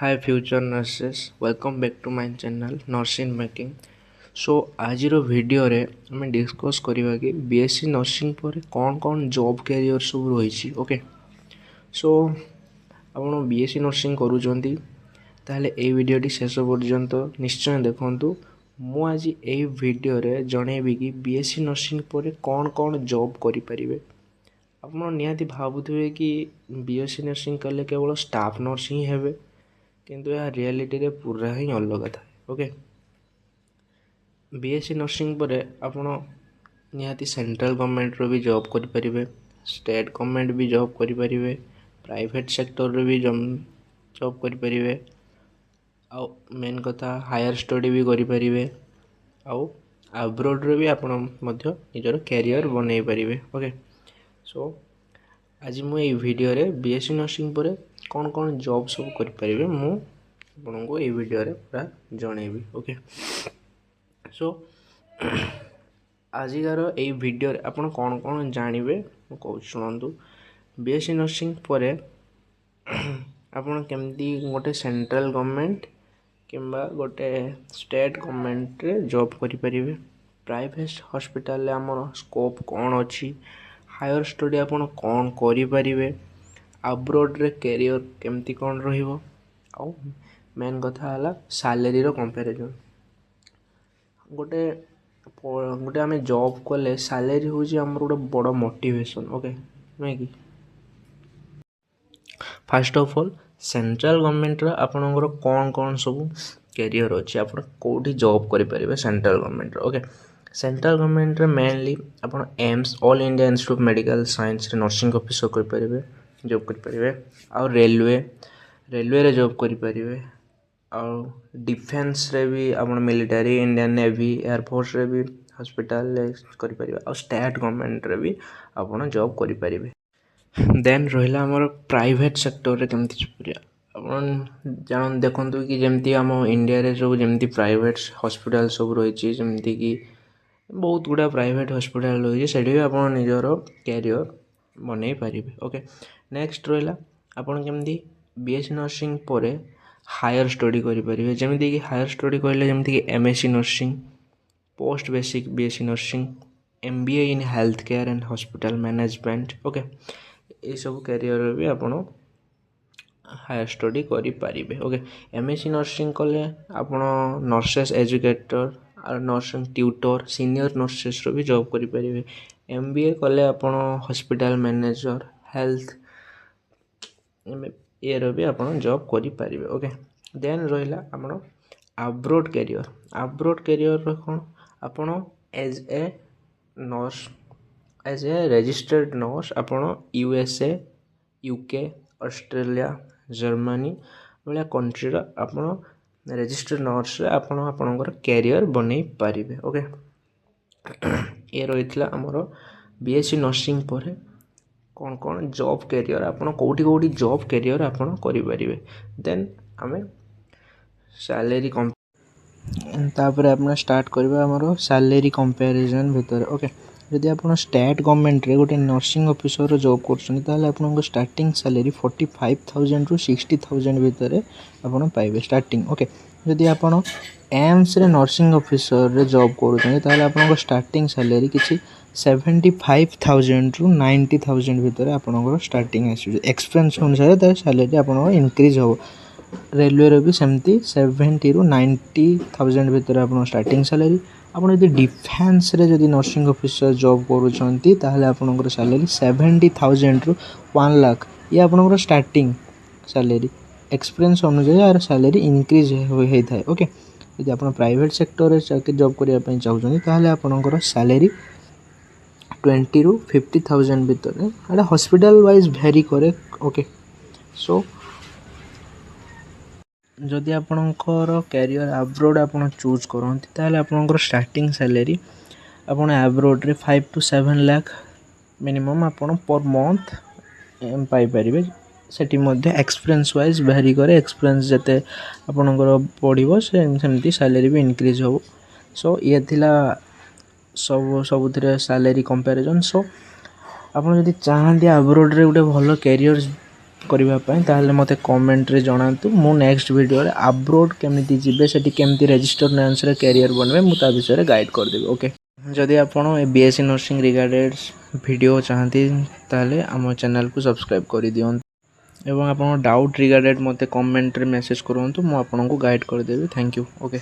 Hi future nurses, welcome back to my channel Nursing Making. सो आज video रे आम discuss करवा कि बीएससी नर्सिंग पर कौन कौन जॉब कैरियर सब रही ओके सो आप बीएससी नर्सिंग करूँगी ताहले ए वीडियोटी शेष पर्यंत निश्चय देखंतु। मु आज ए वीडियो रे जनइबी कि बीएससी नर्सिंग पर कौन कौन जॉब करें। आप निहाती भावुवे कि बीएससी नर्सिंग कले केवल स्टाफ नर्स ही हेबे, किंतु यह रियलिटी रे पूरा ही अलग था। ओके बीएससी नर्सिंग पर आपण निहाती सेंट्रल गवर्नमेंट रो भी जॉब करें, स्टेट गवर्नमेंट भी जॉब करें, प्राइवेट सेक्टर रे भी जॉब करें, आउ मेन कथा हायर स्टडी भी करें, आउ अब्रोड रे भी आपण मध्य निजर कैरियर बनई पारे। ओके सो आज मुझे वीडियो रे बीएससी नर्सिंग पर कौन कौन जॉब सब करें मु आपको ये वीडियो रे पूरा जनइबी। ओके सो आजिकार ये वीडियो रे आपण कौन कौन जानवे कहूँ शुणु। बीएससी नर्सिंग पर आपण केमती गोटे सेंट्रल गवर्नमेंट किंबा गोटे स्टेट गवर्नमेंट रे जॉब करें, प्राइवेट हॉस्पिटल रे आमर स्कोप कौन अच्छी, हायर स्टडी आपण कौन करें, अब्रोड रे कैरियर केमती कौन रहिबो, आउ मेन कथा है सैलरी रो कंपैरिजन। गोटे गोटे आम जॉब कले सैलरी हूँ आम गोटे बड़ मोटिवेशन। ओके नुहे कि first of all central government आपणकर कौन कौन सब कैरियर अच्छी, आप कौटी जॉब करें central government. Okay central government mainly आप AIIMS all India institute of medical science nursing officer करें, जॉब करें, आउ रेलवे रे जॉब करें, आउ डिफेन्स रे भी आप मिलिटारी इंडियन नेवी एयरफोर्स रे भी हॉस्पिटल करें, आउ स्टेट गवर्नमेंट रे भी आप जॉब करें। देन रहा आमर प्राइवेट सेक्टर रे केमती आप जान देखु कि जमती आम इंडिया रे सब जमती प्राइवेट हॉस्पिटल सब रही, जमती कि बहुत गुड़ा प्राइवेट हॉस्पिटल रही भी आप निजर कैरियर बनई पारे। ओके नेक्स्ट रहा आपन केमती बीएससी नर्सिंग पर हायर स्टडी करें, जमीक कि हायर स्टडी कहले जमीक कि MSc nursing, post basic BSc nursing, MBA in health care and hospital management. Okay ये सब कैरियर भी आप हायर स्टडी करें। ओके एमएससी नर्सिंग कले आप नर्सेस एजुकेटर और नर्सिंग ट्यूटर सीनियर नर्सेस रो भी जॉब करें, एमबीए कले आप हॉस्पिटल मैनेजर हेल्थ ये भी आप जॉब करें। ओके देन रहा आप अब्रोड कैरियर कौन आपन as a nurse as a registered nurse आप यूएसए यूके ऑस्ट्रेलिया जर्मनी भाया कंट्री आप रजिस्टर्ड नर्स आपणकर कैरियर बनई पारे। ओके ये रही आमर बीएससी नर्सिंग पर कौन कौन जॉब कैरियर आप कौटी कौटी जॉब कैरियर आप करें। देन आम सैलरी तापर आप स्टार्ट करवा आमर सैलरी कंपैरिजन भितर। ओके जदि आप स्टेट गवर्नमेंट रे गोटे नर्सिंग ऑफिसर जॉब कर स्टार्टिंग सैलरी 45,000 रु 60,000 भितर आप पाइबे स्टार्टिंग। ओके जदि आप एम्स रे नर्सिंग ऑफिसर रे जॉब कर स्टार्टिंग सैलरी किसी 75,000 रु 90,000 भितर आप स्टार्टिंग एक्सपेरियंस अनुसार तार सैलरी आप इनक्रीज हो। रेलवे रे भी सेमती 70 रु 90,000 भितर आप स्टार्टिंग सैलरी। आपड़ जब डिफेन्स रे जदि नर्सिंग ऑफिसर जॉब करुँच आपंकर सैलरी 70,000 रु 1 लाख ये आपंकर स्टार्टिंग सैलरी। एक्सपीरियंस अनुसार यार सैलरी इनक्रीज होता है। ओके यदि आप प्राइवेट सेक्टर रे चाकरी जॉब करने चाहते आपंकर सैलरी 20 रु 50,000 भितर हॉस्पिटल वाइज भेरी करे। ओके सो जदि आपणकर कैरियर अब्रोड आप चूज करते आपंकर स्टार्टिंग सैलरी आपन अब्रोड रे 5 to 7 लाख मिनिमम आप पर मंथ पाइपर। सेठी मध्य एक्सपीरियंस वाइज भेरी करे, एक्सपीरियंस जते आपणकर बढ़िबो सेमती सैलरी भी इनक्रीज हो। सो ये थिला सबुथिरे सैलरी कंपैरिजन। सो आप जदि चाहते अब्रोड रे गोटे भल कैरियर करने ताहले मते कमेंट रे जणातु मु नेक्स्ट वीडियो रे अब्रोड केमिति जिबे सेठी केमिति रजिस्टर नर्स रे करियर बनबे मु ता विषय रे गाइड कर देबे ओके। जदि आपण ए बीएससी नर्सिंग रिगार्डेड वीडियो चाहती ताहले हम चैनल को सब्सक्राइब कर दियन एवं आपण डाउट रिगार्डेड मते कमेंट रे मेसेज करंतु मु आपन को गाइड कर देबे। Thank you okay.